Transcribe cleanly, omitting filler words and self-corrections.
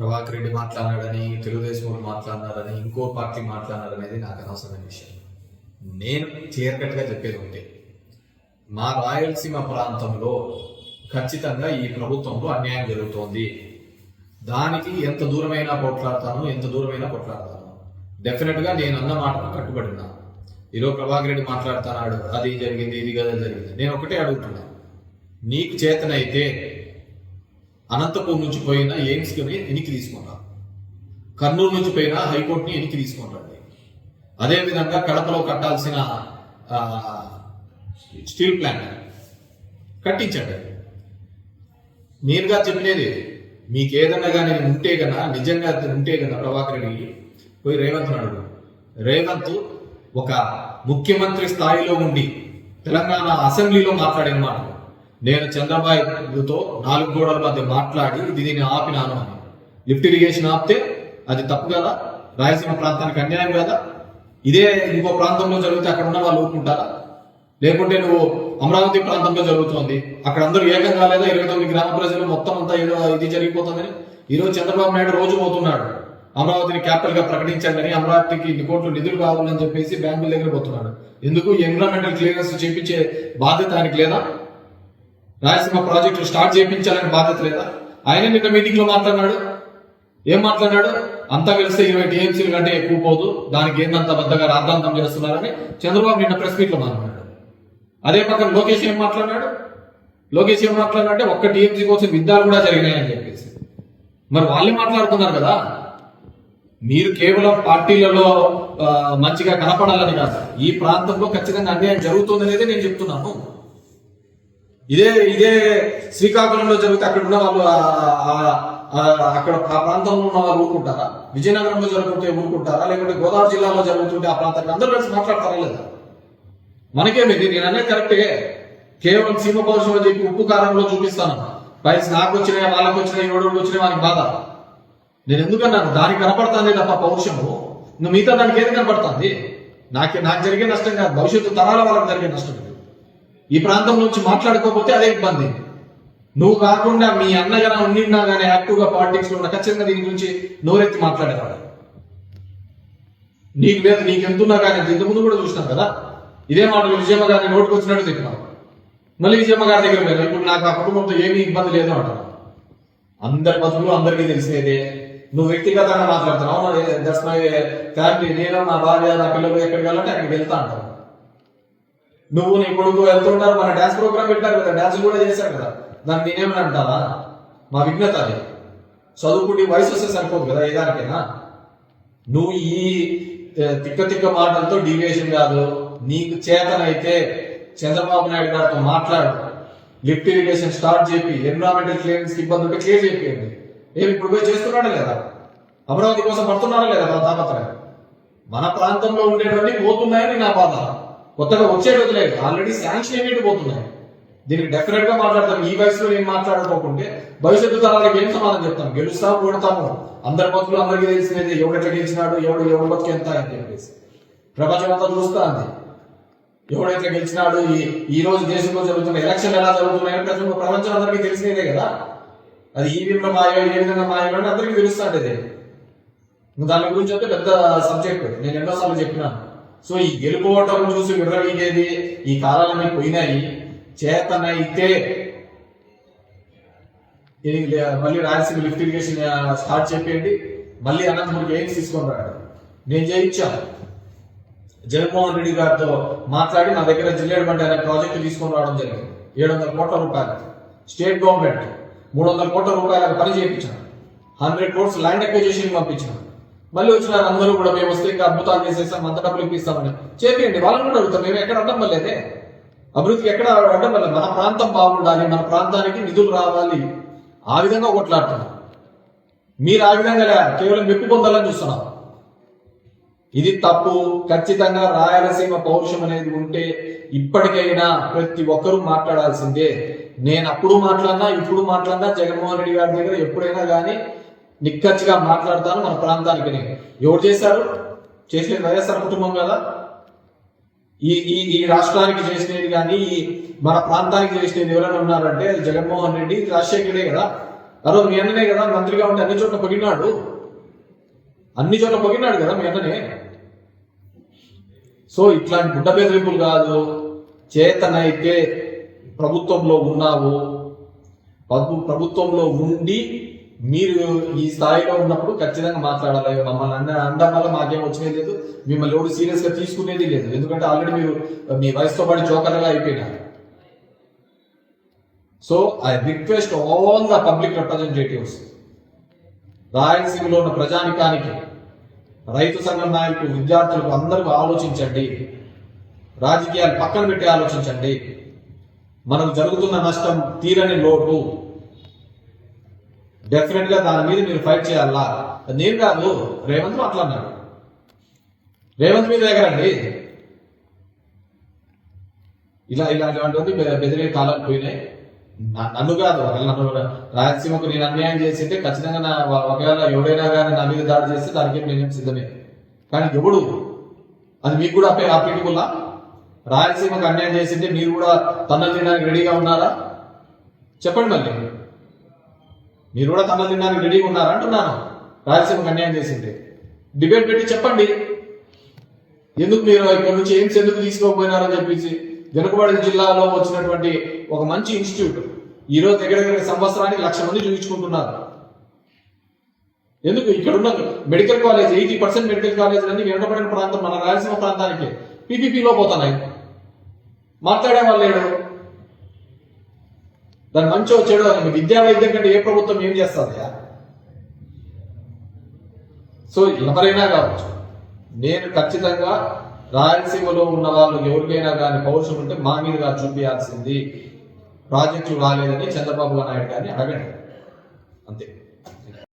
ప్రభాకర్ రెడ్డి మాట్లాడారని, తెలుగుదేశం వాళ్ళు మాట్లాడినారని, ఇంకో పార్టీ మాట్లాడినారనేది నాకు అనవసరమైన విషయం. నేను క్లియర్ కట్గా చెప్పేది ఒకటే, మా రాయలసీమ ప్రాంతంలో ఖచ్చితంగా ఈ ప్రభుత్వంలో అన్యాయం జరుగుతోంది. దానికి ఎంత దూరమైనా కొట్లాడతాను. డెఫినెట్గా నేను అన్న మాటకు కట్టుబడినా. ఈరోజు ప్రభాకర్ రెడ్డి మాట్లాడుతున్నాడు, అది జరిగింది, ఇది కదా జరిగింది. నేను ఒకటే అడుగుతున్నా, నీకు చేతనైతే అనంతపూర్ నుంచి పోయిన ఎయిమ్స్కి ఎనికి తీసుకుంటా, కర్నూలు నుంచి పోయిన హైకోర్టుని ఎనికి తీసుకుంటాండి. అదేవిధంగా కడపలో కట్టాల్సిన స్టీల్ ప్లాంట్ కట్టించండి. నేరుగా చెప్పినది, మీకు ఏదన్నా కానీ ఉంటే కన్నా, నిజంగా ఉంటే కన్నా ప్రభాకర్ రెడ్డి పోయి రేవంత్ అడుగు. రేవంత్ ఒక ముఖ్యమంత్రి స్థాయిలో ఉండి తెలంగాణ అసెంబ్లీలో మాట్లాడిన మాట, నేను చంద్రబాబుతో 4 గోడల మధ్య మాట్లాడి దీన్ని ఆపినాను అని. లిఫ్ట్ ఇరిగేషన్ ఆపితే అది తప్పు కదా, రాయలసీమ ప్రాంతానికి అన్యాయం కదా. ఇదే ఇంకో ప్రాంతంలో జరిగితే అక్కడ ఉన్న వాళ్ళు ఊరుకుంటారా? లేకుంటే నువ్వు అమరావతి ప్రాంతంలో జరుగుతోంది, అక్కడ అందరూ ఏకం కాలేదా? 29 గ్రామ ప్రజలు మొత్తం అంతా ఏదో ఇది జరిగిపోతుందని. ఈరోజు చంద్రబాబు నాయుడు రోజు పోతున్నాడు, అమరావతిని క్యాపిటల్ గా ప్రకటించాలని, అమరావతికి ఇన్ని కోట్లు నిధులు కావాలని చెప్పేసి బ్యాంకుల దగ్గర పోతున్నాడు. ఎందుకు? ఎన్విరాన్మెంటల్ క్లియరెన్స్ చేపించే బాధ్యత ఆయనకి లేదా? రాయలసీమ ప్రాజెక్టులు స్టార్ట్ చేయించాలని బాధ్యత లేదా? ఆయన నిన్న మీటింగ్ లో మాట్లాడినాడు. ఏం మాట్లాడినాడు? అంతా కలిస్తే 20 టీఎంసీల కంటే ఎక్కువ పోదు, దానికి ఏందంత బద్దగా రాద్ధాంతం చేస్తున్నారని చంద్రబాబు నిన్న ప్రెస్ మీట్ లో మాట్లాడాడు. అదే పక్కన లోకేష్ ఏం మాట్లాడినాడు? ఒక్క టీఎంసీ కోసం యుద్ధాలు కూడా జరిగినాయని చెప్పేసి. మరి వాళ్ళే మాట్లాడుతున్నారు కదా. మీరు కేవలం పార్టీలలో మంచిగా కనపడాలని కాదు, ఈ ప్రాంతంలో ఖచ్చితంగా అన్యాయం జరుగుతుందనేది నేను చెప్తున్నాను. ఇదే శ్రీకాకుళంలో జరిగితే అక్కడ ఉన్న వాళ్ళు అక్కడ ఆ ప్రాంతంలో ఉన్న వాళ్ళు ఊరుకుంటారా? విజయనగరంలో జరుగుతుంటే ఊరుకుంటారా? లేకుంటే గోదావరి జిల్లాలో జరుగుతుంటే ఆ ప్రాంతానికి అందరూ కలిసి మాట్లాడతారా లేదా? మనకేమిది? నేను అనేది కరెక్టే. కేవలం సీమ పౌరుషం అని చెప్పి ఉప్పు కారంలో చూపిస్తాను. పైస్ నాకు వచ్చినాయి, వాళ్ళకి వచ్చినాయి, ఎవరికి వచ్చినాయి, వాళ్ళకి బాధ. నేను ఎందుకన్నాను? దానికి కనపడుతుంది తప్ప పౌరుషము. నువ్వు మిగతా దానికి ఏది కనపడుతుంది? నాకు జరిగే నష్టం కాదు, భవిష్యత్తు తరాల వాళ్ళకి జరిగే నష్టం. ఈ ప్రాంతం నుంచి మాట్లాడుకోకపోతే అదే ఇబ్బంది. నువ్వు కాకుండా మీ అన్నగానే ఉండినా కానీ యాక్టివ్గా పాలిటిక్స్ లో ఉన్న ఖచ్చితంగా దీని గురించి నోరెత్తి మాట్లాడేవాడు. నీకు లేదు, నీకు ఎంతున్నా కానీ ఇంతకుముందు కూడా చూసినాం కదా. ఇదే మాటలు విజయమ్మ గారిని నోటుకు వచ్చినట్టు తిప్పినావు. మళ్ళీ విజయమ్మ గారి దగ్గర పోయినా, ఇప్పుడు నాకు ఆ కుటుంబంతో ఏమీ ఇబ్బంది లేదు అంటారు. అందరి బతుకులు అందరికీ తెలిసేదే. నువ్వు వ్యక్తిగతంగా మాట్లాడుతున్నావు, దట్స్ మై ఫ్యామిలీ, నేను నా భార్య నా పిల్లలు ఎక్కడికి వెళ్ళాలంటే అక్కడికి వెళ్తా అంటావు. నువ్వు నీ కొడుకు వెళ్తుంటారు, మన డాన్స్ ప్రోగ్రామ్ పెట్టారు కదా, డాన్స్ కూడా చేశారు కదా, దాన్ని నేనేమని అంటావా? మా విఘ్నత అది. చదువుకుంటే వయసు వస్తే సరిపోదు కదా ఏదానికైనా. నువ్వు ఈ తిక్క మాటలతో డీవియేషన్ కాదు. నీకు చేతనైతే చంద్రబాబు నాయుడు గారితో మాట్లాడు, లిఫ్ట్ ఇరిగేషన్ స్టార్ట్ చేపి, ఎన్విరాన్మెంటల్ క్లియరెన్స్ ఇబ్బంది ఉంటే క్లియర్ చేయండి. ఏమి ఇప్పుడు పోయి చేస్తున్నాడా లేదా? అమరావతి కోసం పడుతున్నాడా లేదా? మన తాపత్రయం మన ప్రాంతంలో ఉండేటువంటి పోతున్నాయని నా బాధ. కొత్తగా వచ్చేటది లేదు, ఆల్రెడీ శాంక్షన్ అయ్యేటి పోతున్నాయి. దీనికి డెఫినెట్ గా మాట్లాడతాం. ఈ వయసులో నేను మాట్లాడుకోకుంటే భవిష్యత్తు తరాలకు ఏం సమాధానం చెప్తాం? గెలుస్తాము, కొడతాము. అందరి బతుకులు అందరికీ తెలిసినది, ఎవడెట్లా గెలిచినాడు, ఎవడు బతుకు ఎంత అని చెప్పేసి ప్రపంచం అంతా చూస్తా ఉంది. ఎవడైతే గెలిచినాడు, ఈ రోజు దేశంలో జరుగుతున్న ఎలక్షన్ ఎలా జరుగుతున్నాయని ప్రపంచం అందరికీ తెలిసినదే కదా. అది ఈ విధంగా మాయో, ఏ విధంగా మాయో అని అందరికీ తెలుస్తాండేది. దాని గురించి అయితే పెద్ద సబ్జెక్ట్, నేను ఎన్నోసార్లు చెప్పినాను. సో ఈ గెలుపోవటం చూసి విర్రవీగేది ఈ కాలాలన్నీ పోయినాయి. చేతనైతే మళ్ళీ రాయలసీమ లిఫ్ట్ ఇరిగేషన్ స్టార్ట్ చేయండి, మళ్ళీ అనంతపురికి ఎయిమ్స్ తీసుకొని రాడు. నేను చేయించాను. జగన్మోహన్ రెడ్డి గారితో మాట్లాడి నా దగ్గర జిల్లేడు బండి అనే ప్రాజెక్టు తీసుకొని రావడం జరిగింది. 700 కోట్ల రూపాయలు. స్టేట్ గవర్నమెంట్ 300 కోట్ల రూపాయలకు పని చేయించాను. 100 crores ల్యాండ్ అక్విజిషన్ పంపించాను. మళ్ళీ వచ్చిన అందరూ కూడా మేము వస్తే ఇంకా అద్భుతాలు చేసేస్తాం, అంత డబ్బులు ఇప్పిస్తామని చేయండి. వాళ్ళని కూడా అడుగుతాం, మేము ఎక్కడ అడ్డం వల్లేదే, అభివృద్ధికి ఎక్కడ అడ్డం వల్ల. మన ప్రాంతం బాగుండాలి, మన ప్రాంతానికి నిధులు రావాలి, ఆ విధంగా కొట్లాడుతున్నాం. మీరు ఆ విధంగా కేవలం మెప్పు పొందాలని చూస్తున్నారు. ఇది తప్పు. ఖచ్చితంగా రాయలసీమ పౌరుషం అనేది ఉంటే ఇప్పటికైనా ప్రతి ఒక్కరూ మాట్లాడాల్సిందే. నేను అప్పుడు మాట్లాడినా, ఇప్పుడు మాట్లాడినా, జగన్మోహన్ రెడ్డి గారి దగ్గర ఎప్పుడైనా కానీ నిక్కచ్చిగా మాట్లాడతాను. మన ప్రాంతానికి ఎవరు చేశారు? చేసేది వైఎస్ఆర్ కుటుంబం కదా. ఈ రాష్ట్రానికి చేసినది కానీ మన ప్రాంతానికి చేసినది ఎవరైనా ఉన్నారంటే జగన్మోహన్ రెడ్డి, రాజశేఖరే కదా. అరో మీ అన్ననే కదా మంత్రిగా ఉంటే అన్ని చోట్ల పొగినాడు కదా మీ అన్ననే. సో ఇట్లాంటి గుడ్డ బెదిరింపులు కాదు. చేతనైతే ప్రభుత్వంలో ఉన్నావు, ప్రభుత్వంలో ఉండి మీరు ఈ స్థాయిలో ఉన్నప్పుడు ఖచ్చితంగా మాట్లాడాలి. మమ్మల్ని అనడం వల్ల మాకేం వచ్చినది లేదు, మిమ్మల్ని ఎవరు సీరియస్ గా తీసుకునేది లేదు. ఎందుకంటే ఆల్రెడీ మీరు మీ వయసుతో పాటు జోకర్గా అయిపోయినారు. So I request all the public representatives, రాయలసీమలో ఉన్న ప్రజానికానికి, రైతు సంఘం నాయకులు, విద్యార్థులకు అందరూ ఆలోచించండి. రాజకీయాలు పక్కన పెట్టి ఆలోచించండి. మనకు జరుగుతున్న నష్టం తీరని లోటు. డెఫినెట్ గా దాని మీద మీరు ఫైట్ చేయాలా. నేను కాదు, రేవంత్ మాట్లాడినాడు. రేవంత్ మీద దగ్గరండి ఇలాంటివన్నీ బెదిరే కాలాలు పోయినాయి. నన్ను కాదు, నన్ను రాయలసీమకు నేను అన్యాయం చేసింటే ఖచ్చితంగా ఒకవేళ ఎవడైనా కానీ నా మీద దాడి చేస్తే దానికి నేను సిద్ధమే. కానీ ఎవడు అది మీకు కూడా అప్లికబుల్లా? రాయలసీమకు అన్యాయం చేసింటే మీరు కూడా తన్నులు తినడానికి రెడీగా ఉన్నారా? చెప్పండి. మళ్ళీ మీరు కూడా తన్నులు తినడానికి రెడీగా ఉన్నారా అంటున్నాను. రాయలసీమకు అన్యాయం చేసింటే డిబేట్ పెట్టి చెప్పండి. ఎందుకు మీరు ఇక్కడ నుంచి ఎయిమ్స్ ఎందుకు తీసుకోకపోయినారని చెప్పేసి. వెనుకబడిన జిల్లాలో వచ్చినటువంటి ఒక మంచి ఇన్స్టిట్యూట్ ఈ రోజు దగ్గర సంవత్సరానికి 1,00,000 మంది చూపించుకుంటున్నారు. ఎందుకు ఇక్కడ ఉన్న మెడికల్ కాలేజ్ 80% మెడికల్ కాలేజీలన్నీ వెనుకబడిన ప్రాంతం మన రాయలసీమ ప్రాంతానికి పీపీపీలో పోతున్నాయి. మాట్లాడే వాళ్ళు లేడు. దాని మంచో చెడు అని విద్యా వైద్యం కంటే ఏ ప్రభుత్వం ఏం చేస్తుంది? సో ఎవరైనా కావచ్చు, నేను ఖచ్చితంగా రాయలసీమలో ఉన్న వాళ్ళు ఎవరికైనా కానీ పౌరుషం ఉంటే మా మీదుగా చూపించాల్సింది. ప్రాజెక్టులు రాలేదని చంద్రబాబు నాయుడు గారిని అడగండి, అంతే.